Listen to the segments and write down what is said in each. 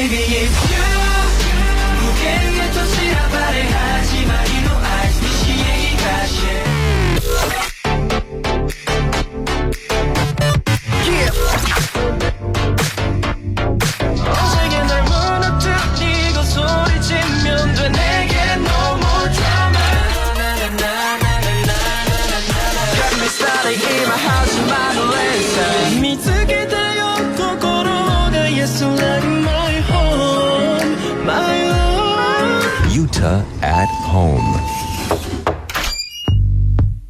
Baby it's you 無限へと散らばれ始まりの合図に刺激がし見つけたよ心が安らぐ My home My home Yuta at home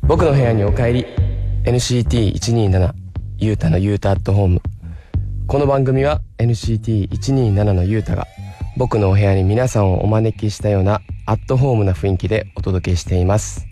僕の部屋にお帰り NCT127 ユータのユータアットホーム。この番組は NCT127 のユータが僕のお部屋に皆さんをお招きしたようなアットホームな雰囲気でお届けしています。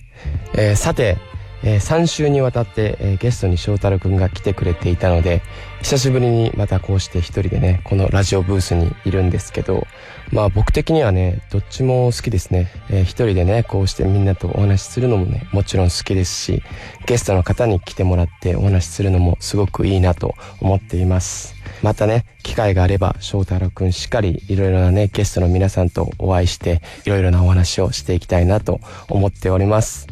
さて3週にわたって、ゲストに翔太郎くんが来てくれていたので、久しぶりにまたこうして一人でねこのラジオブースにいるんですけど、まあ僕的にはねどっちも好きですね。一人でねこうしてみんなとお話しするのもねもちろん好きですし、ゲストの方に来てもらってお話しするのもすごくいいなと思っています。またね機会があれば翔太郎くんしっかりいろいろなねゲストの皆さんとお会いしていろいろなお話をしていきたいなと思っております。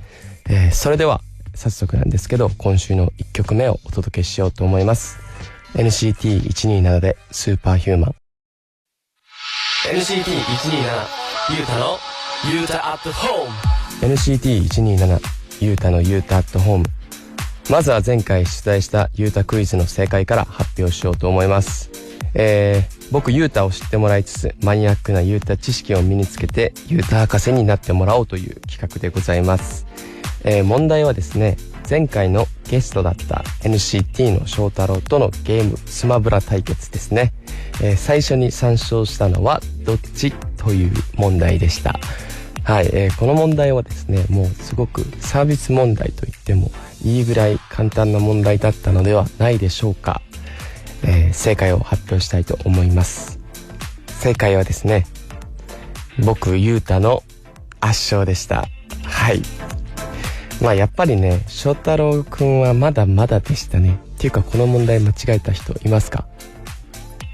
それでは早速なんですけど今週の1曲目をお届けしようと思います。 NCT127 でスーパーヒューマン。 NCT127 ユータのユータアットホーム。 NCT127 ユータのユータアットホーム。まずは前回出題したユータクイズの正解から発表しようと思います。僕ユータを知ってもらいつつマニアックなユータ知識を身につけてユータ博士になってもらおうという企画でございます。問題はですね、前回のゲストだった NCT の翔太郎とのゲームスマブラ対決ですね。最初に参照したのはどっちという問題でした。はい、この問題はですねもうすごくサービス問題と言ってもいいぐらい簡単な問題だったのではないでしょうか。正解を発表したいと思います。正解はですね、僕ユータの圧勝でした。はい、まあやっぱりね翔太郎くんはまだまだでしたね。っていうかこの問題間違えた人いますか？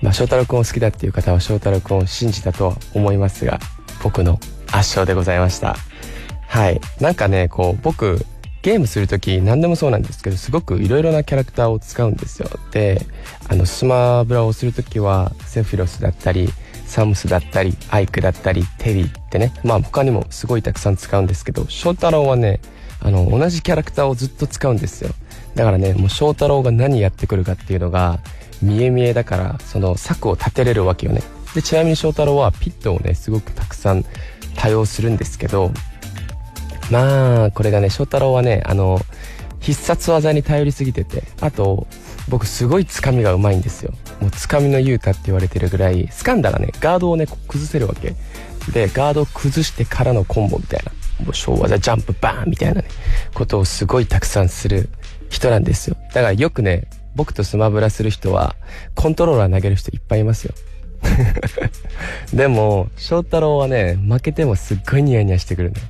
まあ翔太郎くんを好きだっていう方は翔太郎くんを信じたとは思いますが、僕の圧勝でございました。はい、なんかねこう僕ゲームするとき何でもそうなんですけどすごくいろいろなキャラクターを使うんですよ。でスマブラをするときはセフィロスだったりサムスだったりアイクだったりテリーってね、まあ他にもすごいたくさん使うんですけど、翔太郎はね同じキャラクターをずっと使うんですよ。だからねもう翔太郎が何やってくるかっていうのが見え見えだから、その策を立てれるわけよね。でちなみに翔太郎はピットをねすごくたくさん多用するんですけど、まあこれがね翔太郎はね必殺技に頼りすぎてて、あと僕すごいつかみがうまいんですよ。もうつかみのユータって言われてるぐらい掴んだらねガードをね崩せるわけで、ガードを崩してからのコンボみたいな、もう小技ジャンプバーンみたいなねことをすごいたくさんする人なんですよ。だからよくね僕とスマブラする人はコントローラー投げる人いっぱいいますよでも翔太郎はね負けてもすっごいニヤニヤしてくるね。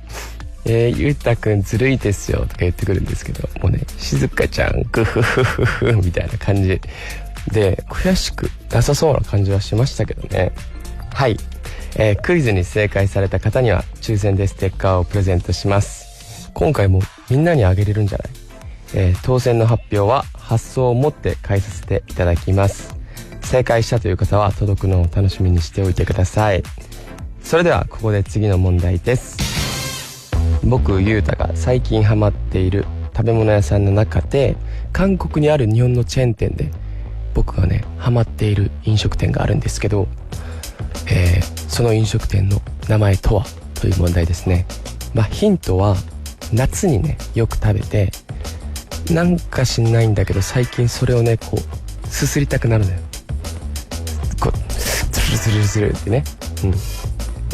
ゆうたくんずるいですよとか言ってくるんですけど、もうね静香ちゃんグフフフフみたいな感じで悔しくなさそうな感じはしましたけどね。はい、クイズに正解された方には抽選でステッカーをプレゼントします。今回もみんなにあげれるんじゃない？当選の発表は発送をもって返させていただきます。正解したという方は届くのを楽しみにしておいてください。それではここで次の問題です。僕ゆうたが最近ハマっている食べ物屋さんの中で韓国にある日本のチェーン店で僕がねハマっている飲食店があるんですけど、その飲食店の名前とはという問題ですね。まあヒントは夏にねよく食べて、なんか知んないんだけど最近それをねこうすすりたくなるのよ。こうズルズルズルってね、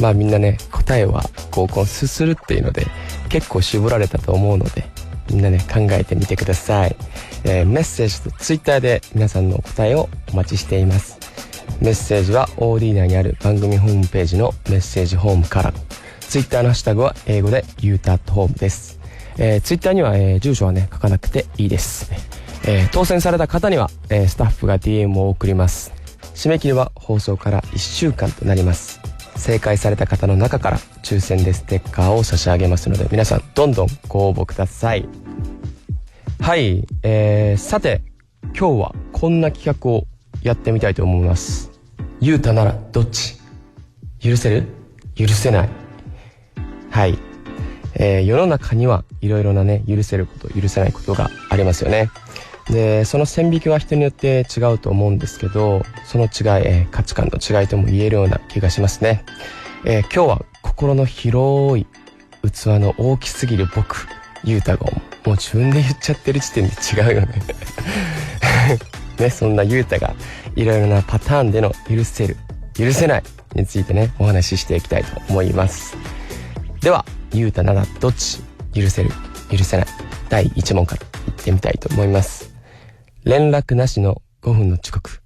まあみんなね答えはこうすするっていうので結構絞られたと思うので、みんなね考えてみてください。メッセージとツイッターで皆さんの答えをお待ちしています。メッセージは OD 内にある番組ホームページのメッセージホームから、ツイッターのハッシュタグは英語でユータアットホームです。ツイッターには、住所はね書かなくていいです。当選された方には、スタッフが DM を送ります。締め切りは放送から1週間となります。正解された方の中から抽選でステッカーを差し上げますので、皆さんどんどんご応募ください。はい、さて今日はこんな企画をやってみたいと思います。ゆうたならどっち？許せる？許せない？はい、世の中にはいろいろなね、許せること許せないことがありますよね。でその線引きは人によって違うと思うんですけど、その違い、価値観の違いとも言えるような気がしますね。今日は心の広い器の大きすぎる僕ゆうたが、もう自分で言っちゃってる時点で違うよねね、そんなゆうたがいろいろなパターンでの許せる許せないについてね、お話ししていきたいと思います。ではゆうたならどっち？許せる許せない、第1問からいってみたいと思います。連絡なしの5分の遅刻。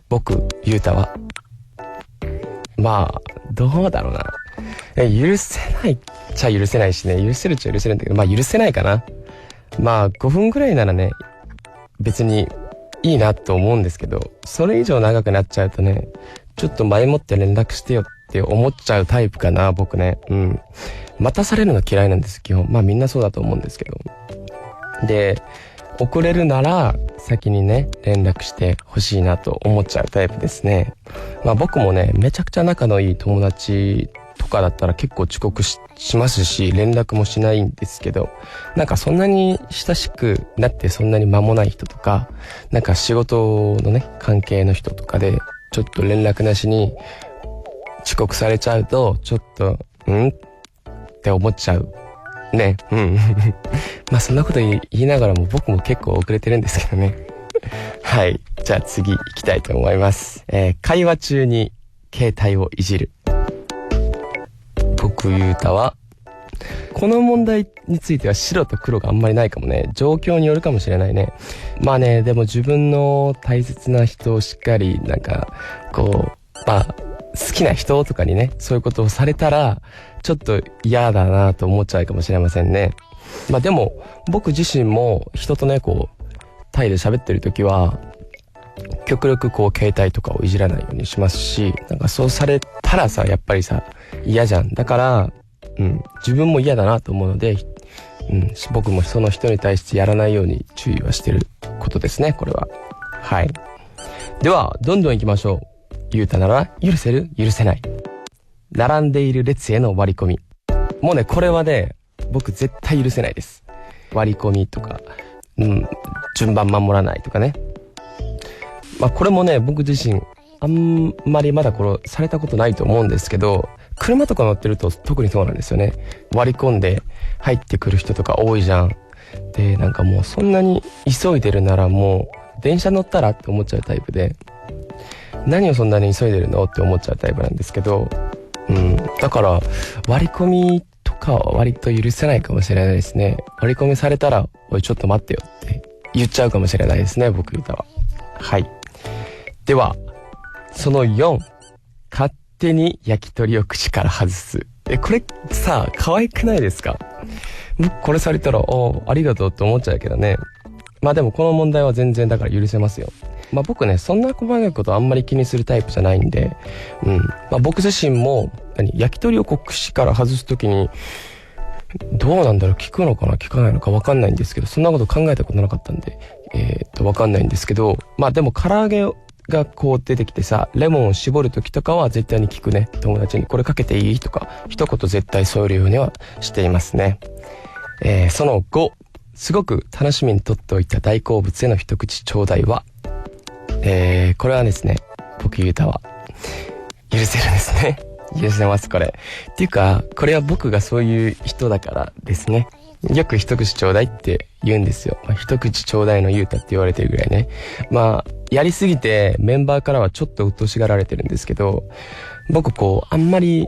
僕ゆうたはまあどうだろうな、許せないっちゃ許せないしね、許せるっちゃ許せるんだけど、まあ許せないかな。まあ5分ぐらいならね別にいいなと思うんですけど、それ以上長くなっちゃうとね、ちょっと前もって連絡してよって思っちゃうタイプかな、僕ね。待たされるの嫌いなんです、基本。まあみんなそうだと思うんですけど。で遅れるなら先にね連絡してほしいなと思っちゃうタイプですね。まあ僕もねめちゃくちゃ仲のいい友達とかだったら結構遅刻 しますし、連絡もしないんですけど、なんかそんなに親しくなってそんなに間もない人とか、なんか仕事のね関係の人とかでちょっと連絡なしに遅刻されちゃうとちょっとって思っちゃうね。まあそんなこと言いながらも僕も結構遅れてるんですけどねはい、じゃあ次行きたいと思います。会話中に携帯をいじる。僕ゆうたはこの問題については白と黒があんまりないかもね。状況によるかもしれないね。まあね、でも自分の大切な人をしっかりなんかこうまあ好きな人とかにねそういうことをされたらちょっと嫌だなと思っちゃうかもしれませんね。まあでも僕自身も人とねこうタイで喋ってる時は極力こう携帯とかをいじらないようにしますし、なんかそうされたらさやっぱりさ嫌じゃん。だから自分も嫌だなと思うので、僕もその人に対してやらないように注意はしてることですね、これは。はい。ではどんどん行きましょう。ゆうたなら許せる許せない。並んでいる列への割り込み。もうねこれはね僕絶対許せないです。割り込みとか順番守らないとかね。まあこれもね僕自身あんまりまだこれされたことないと思うんですけど、車とか乗ってると特にそうなんですよね。割り込んで入ってくる人とか多いじゃん。でなんかもうそんなに急いでるならもう電車乗ったらって思っちゃうタイプで、何をそんなに急いでるのって思っちゃうタイプなんですけど、だから割り込みとかは割と許せないかもしれないですね。割り込みされたらおいちょっと待ってよって言っちゃうかもしれないですね、僕歌は。はい。ではその4、勝手に焼き鳥を口から外す。これさ可愛くないですか？僕これされたらありがとうって思っちゃうけどね。まあでもこの問題は全然だから許せますよ。まあ僕ねそんな細かいことあんまり気にするタイプじゃないんで、まあ僕自身も焼き鳥を口から外すときにどうなんだろう、聞くのかな聞かないのか分かんないんですけど、そんなこと考えたことなかったんで分かんないんですけど、まあでも唐揚げがこう出てきてさ、レモンを絞るときとかは絶対に聞くね。友達にこれかけていいとか一言絶対添えるようにはしていますね。その5、すごく楽しみにとっておいた大好物への一口ちょうだいは、これはですね僕ゆうたは許せるんですね。許せますこれ。っていうかこれは僕がそういう人だからですね。よく一口ちょうだいって言うんですよ。一口ちょうだいのゆうたって言われてるぐらいね。まあやりすぎてメンバーからはちょっと鬱陶しがられてるんですけど、僕こうあんまり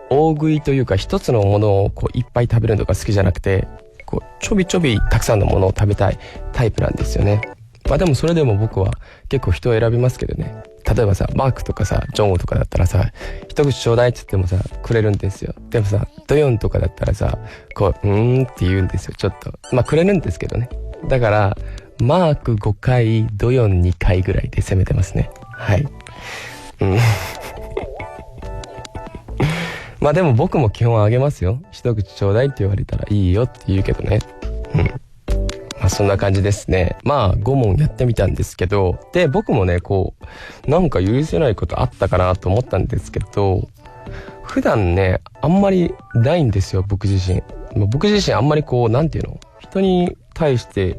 大食いというか一つのものをこういっぱい食べるのが好きじゃなくて、こうちょびちょびたくさんのものを食べたいタイプなんですよね。まあでもそれでも僕は結構人を選びますけどね。例えばさマークとかさジョンウとかだったらさ一口ちょうだいって言ってもさくれるんですよ。でもさドヨンとかだったらさこうって言うんですよ。ちょっとまあくれるんですけどね。だからマーク5回ドヨン2回ぐらいで攻めてますね。はい。まあでも僕も基本あげますよ。一口ちょうだいって言われたらいいよって言うけどね。まあそんな感じですね。まあ5問やってみたんですけど、で僕もねこうなんか許せないことあったかなと思ったんですけど、普段ねあんまりないんですよ、僕自身あんまりこうなんていうの、人に対して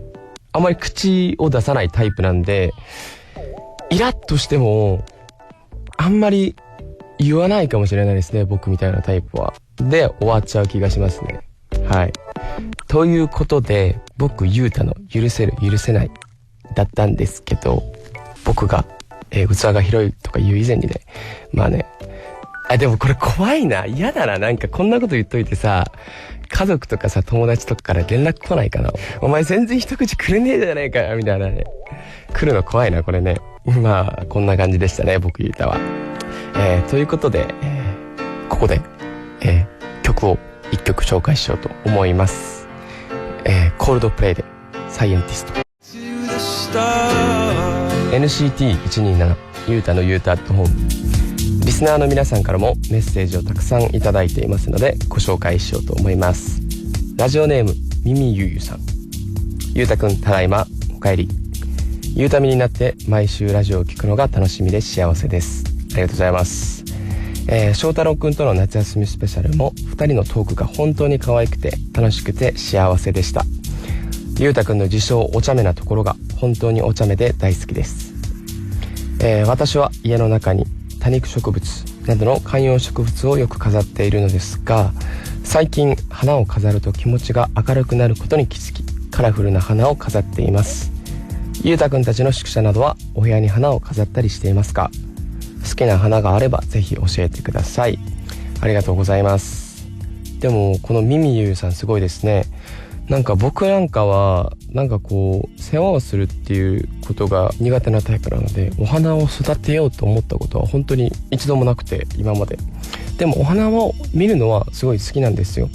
あんまり口を出さないタイプなんで、イラッとしてもあんまり言わないかもしれないですね、僕みたいなタイプは。で終わっちゃう気がしますね。はい。ということで僕ゆうたの許せる許せないだったんですけど、僕が、器が広いとか言う以前にね、まあね、でもこれ怖いな、嫌だな、なんかこんなこと言っといてさ、家族とかさ友達とかから連絡来ないかな、お前全然一口くれねえじゃねえかよみたいなね、来るの怖いなこれね。まあこんな感じでしたね、僕ゆうたは。ということで、ここで、曲を一曲紹介しようと思います。コールドプレイでサイエンティスト。 NCT127 ゆうたのゆうたアットホーム。リスナーの皆さんからもメッセージをたくさんいただいていますのでご紹介しようと思います。ラジオネームみみゆうゆさん。ゆうたくんただいまおかえり。ゆうたみになって毎週ラジオを聞くのが楽しみで幸せです。ありがとうございます。翔太郎くんとの夏休みスペシャルも2人のトークが本当に可愛くて楽しくて幸せでした。ゆうたくんの自称お茶目なところが本当にお茶目で大好きです。私は家の中に多肉植物などの観葉植物をよく飾っているのですが、最近花を飾ると気持ちが明るくなることに気づき、カラフルな花を飾っています。ゆうたくんたちの宿舎などはお部屋に花を飾ったりしていますか？好きな花があればぜひ教えてください。ありがとうございます。でもこのミミユーさんすごいですね。なんか僕なんかはなんかこう世話をするっていうことが苦手なタイプなので、お花を育てようと思ったことは本当に一度もなくて、今まで。でもお花を見るのはすごい好きなんですよ。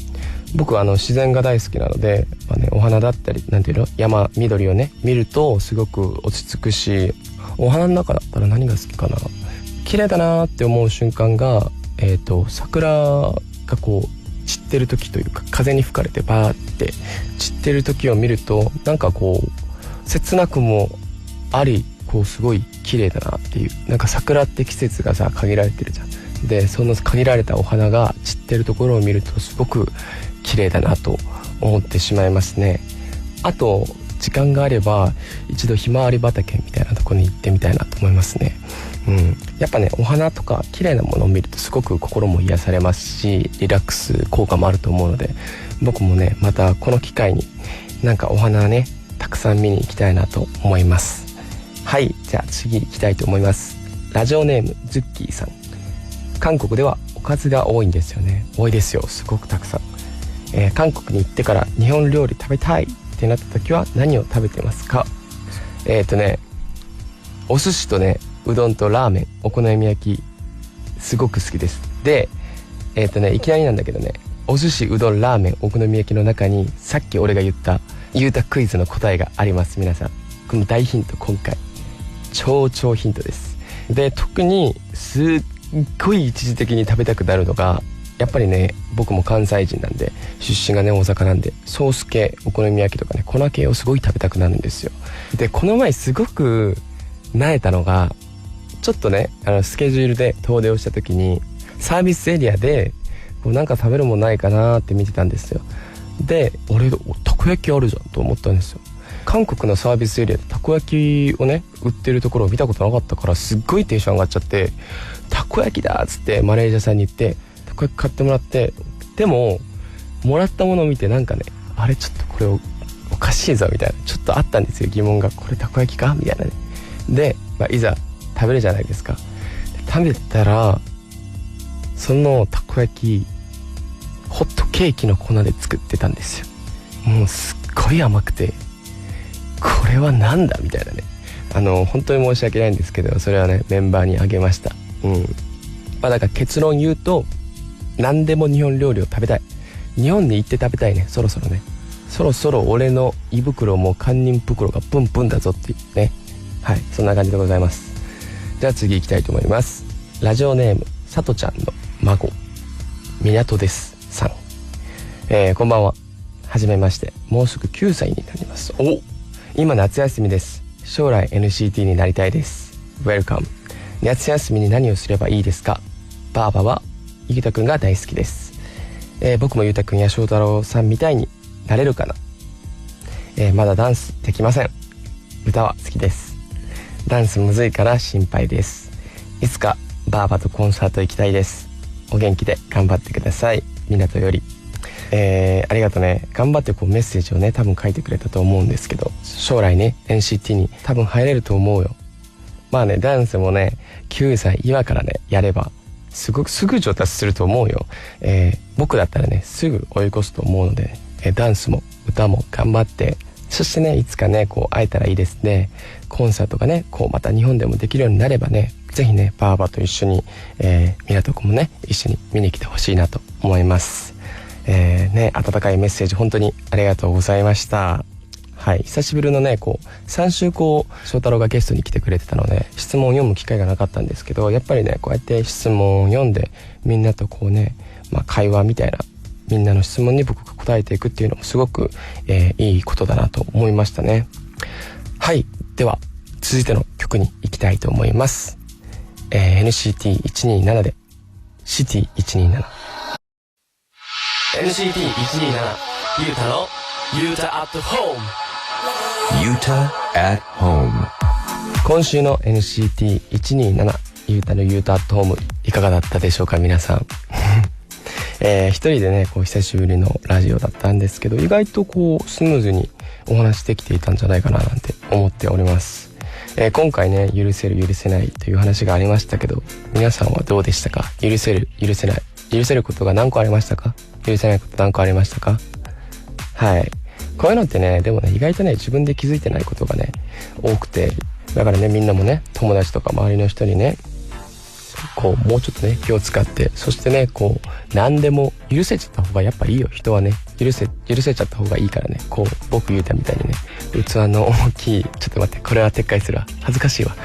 僕は自然が大好きなので、お花だったりなんていうの、山緑をね見るとすごく落ち着くし、お花の中だったら何が好きかな、綺麗だなって思う瞬間が桜がこう散ってる時というか、風に吹かれてバーって散ってる時を見ると、なんかこう切なくもあり、こうすごい綺麗だなっていう。なんか桜って季節がさ限られてるじゃん。でその限られたお花が散ってるところを見るとすごく綺麗だなと思ってしまいますね。あと時間があれば一度ひまわり畑みたいなところに行ってみたいなと思いますね。やっぱねお花とか綺麗なものを見るとすごく心も癒されますし、リラックス効果もあると思うので、僕もねまたこの機会になんかお花ねたくさん見に行きたいなと思います。はい、じゃあ次行きたいと思います。ラジオネームズッキーさん。韓国ではおかずが多いんですよね。多いですよ、すごくたくさん。韓国に行ってから日本料理食べたいってなった時は何を食べてますか？お寿司とねうどんとラーメン、お好み焼きすごく好きです。でいきなりなんだけどね、お寿司、うどん、ラーメン、お好み焼きの中にさっき俺が言ったゆうたクイズの答えがあります。皆さんこの大ヒント、今回超ヒントです。で特にすっごい一時的に食べたくなるのが、やっぱりね僕も関西人なんで、出身がね大阪なんで、ソース系、お好み焼きとかね粉系をすごい食べたくなるんですよ。でこの前すごく萎えたのが、ちょっとねスケジュールで遠出をした時にサービスエリアでこうなんか食べるもんないかなって見てたんですよ。で俺たこ焼きあるじゃんと思ったんですよ。韓国のサービスエリアでたこ焼きをね売ってるところを見たことなかったから、すっごいテンション上がっちゃって、たこ焼きだっつってマネージャーさんに言ってたこ焼き買ってもらって、でももらったものを見てなんかね、あれちょっとこれおかしいぞみたいなちょっとあったんですよ、疑問が。これたこ焼きかみたいなね。で、いざ食べるじゃないですか。食べたらそのたこ焼きホットケーキの粉で作ってたんですよ。もうすっごい甘くて、これはなんだみたいなね。本当に申し訳ないんですけど、それはねメンバーにあげました。だから結論言うと、何でも日本料理を食べたい。日本に行って食べたいね。そろそろね、そろそろ俺の胃袋も堪忍袋がプンプンだぞっていうね。はい、そんな感じでございます。じゃあ次行きたいと思います。ラジオネームさとちゃんの孫港ですさん、こんばんは。はじめまして。もうすぐ9歳になります。今夏休みです。将来 NCT になりたいです。 Welcome。 夏休みに何をすればいいですか？ばあばはゆうたくんが大好きです。僕もゆうたくんや翔太郎さんみたいになれるかな？まだダンスできません。歌は好きです。ダンスむずいから心配です。いつかばあばとコンサート行きたいです。お元気で頑張ってください。港より。ありがとね。頑張ってこうメッセージをね多分書いてくれたと思うんですけど、将来ね NCT に多分入れると思うよ。まあね、ダンスもね9歳今からねやればすぐ上達すると思うよ。僕だったらねすぐ追い越すと思うので、ダンスも歌も頑張って、そしてねいつかねこう会えたらいいですね。コンサートがねこうまた日本でもできるようになればね、ぜひねばあばと一緒に、港くんもね一緒に見に来てほしいなと思います。ね、温かいメッセージ本当にありがとうございました。はい、久しぶりのねこう3週翔太郎がゲストに来てくれてたので質問を読む機会がなかったんですけど、やっぱりねこうやって質問を読んでみんなとこうね、会話みたいな、みんなの質問に僕が答えていくっていうのもすごく、いいことだなと思いましたね。はい、では続いての曲に行きたいと思います。NCT127 でシティ127。NCT127 ゆうたのゆうた at home。 Yuta at home。 今週の NCT127 ゆうたのゆうた at home いかがだったでしょうか皆さん。一人でねこう久しぶりのラジオだったんですけど、意外とこうスムーズにお話できていたんじゃないかななんて思っております。今回ね許せる許せないという話がありましたけど、皆さんはどうでしたか？許せる許せない、許せることが何個ありましたか？許せないこと何個ありましたか？はい、こういうのってねでもね意外とね自分で気づいてないことがね多くて、だからねみんなもね友達とか周りの人にねこうもうちょっとね気を使って、そしてねこう何でも許せちゃった方がやっぱいいよ。人はね許せちゃった方がいいからね。こう僕言うたみたいにね器の大きい、ちょっと待ってこれは撤回するわ、恥ずかしいわ。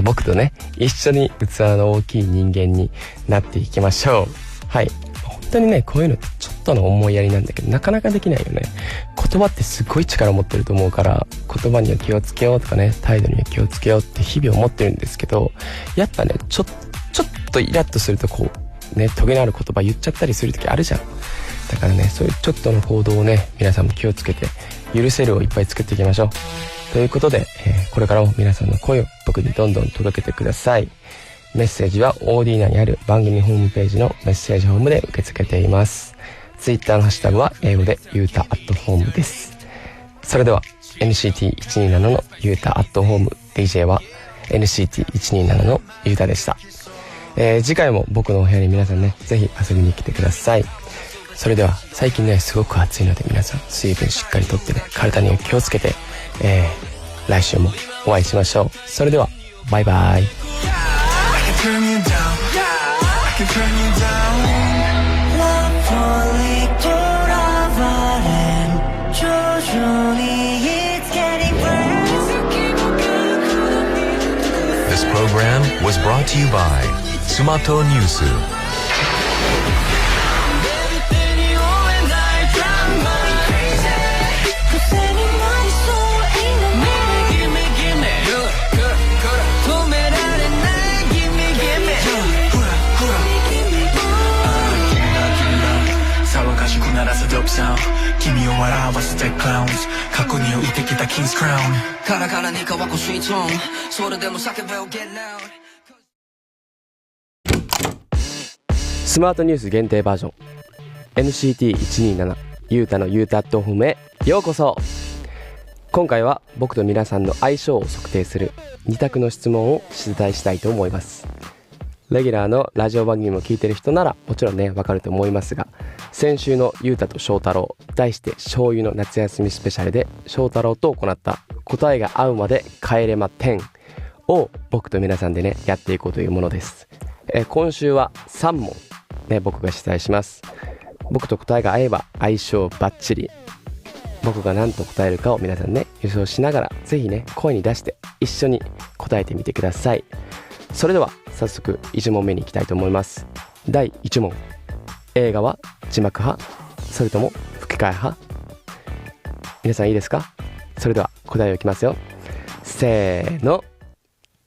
僕とね一緒に器の大きい人間になっていきましょう。はい、本当にねこういうのってちょっとの思いやりなんだけどなかなかできないよね。言葉ってすごい力持ってると思うから、言葉には気をつけようとかね態度には気をつけようって日々思ってるんですけど、やっぱねちょっとイラッとするとこうねトゲのある言葉言っちゃったりする時あるじゃん。だからねそういうちょっとの行動をね皆さんも気をつけて許せるをいっぱい作っていきましょうということで、これからも皆さんの声を僕にどんどん届けてください。メッセージは OD 内にある番組ホームページのメッセージフォームで受け付けています。Twitter のハッシュタグは英語でゆうた at home です。それでは NCT127 のゆうた at home DJ は NCT127 のゆうたでした。次回も僕のお部屋に皆さんねぜひ遊びに来てください。それでは最近ねすごく暑いので皆さん水分しっかりとってね体に気をつけて、来週もお会いしましょう。それではバイバイ。This program was brought to you by Sumato News。君を笑わせてクラウンズ過去に置いてきたキングスクラウンカラカラに乾くスイートーンそれでも叫べを Get loud。 スマートニュース限定バージョン NCT127 ゆうたのゆうた at home へようこそ。今回は僕と皆さんの相性を測定する2択の質問を出題したいと思います。レギュラーのラジオ番組も聞いてる人ならもちろんねわかると思いますが、先週のゆうたと翔太郎題して醤油の夏休みスペシャルで翔太郎と行った答えが合うまで帰れま10を僕と皆さんでねやっていこうというものです。今週は3問ね僕が出題します。僕と答えが合えば相性バッチリ、僕が何と答えるかを皆さんね予想しながらぜひね声に出して一緒に答えてみてください。それでは早速1問目に行きたいと思います。第1問、映画は字幕派それとも吹き替え派？皆さんいいですか？それでは答えをいきますよ。せーの、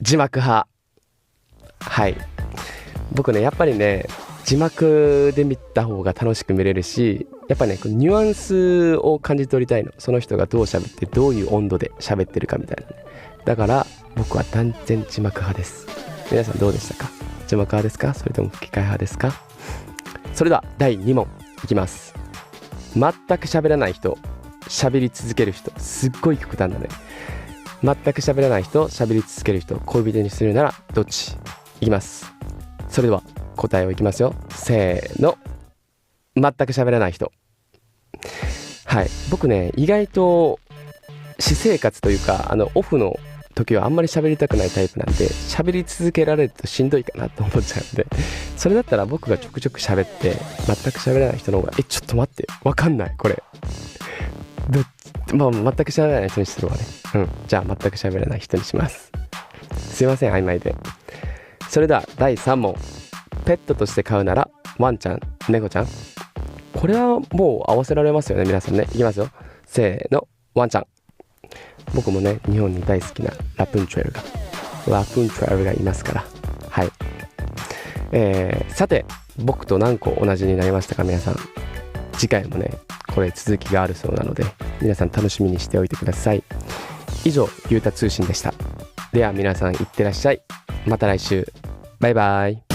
字幕派。はい、僕ねやっぱりね字幕で見た方が楽しく見れるし、やっぱねニュアンスを感じ取りたいの。その人がどう喋ってどういう温度で喋ってるかみたいなね。だから僕は断然字幕派です。皆さんどうでしたか？字幕派ですか？それとも吹き替え派ですか？それでは第2問いきます。全く喋らない人、喋り続ける人、すっごい極端だね。全く喋らない人、喋り続ける人、恋人にするならどっち？いきます。それでは答えをいきますよ。せーの、全く喋らない人。はい、僕ね意外と私生活というかオフの時はあんまり喋りたくないタイプなんで、喋り続けられるとしんどいかなと思っちゃうんで、それだったら僕がちょくちょく喋って全く喋らない人の方がちょっと待って、わかんないこれまあ全く喋らない人にするわね。じゃあ全く喋らない人にします。すいません曖昧で。それでは第3問、ペットとして飼うならワンちゃん、猫ちゃん？これはもう合わせられますよね皆さんね。いきますよ。せーの、ワンちゃん。僕もね日本に大好きなラプンツェルがいますから。はい、さて僕と何個同じになりましたか皆さん。次回もねこれ続きがあるそうなので皆さん楽しみにしておいてください。以上ゆうた通信でした。では皆さんいってらっしゃい。また来週。バイバイ。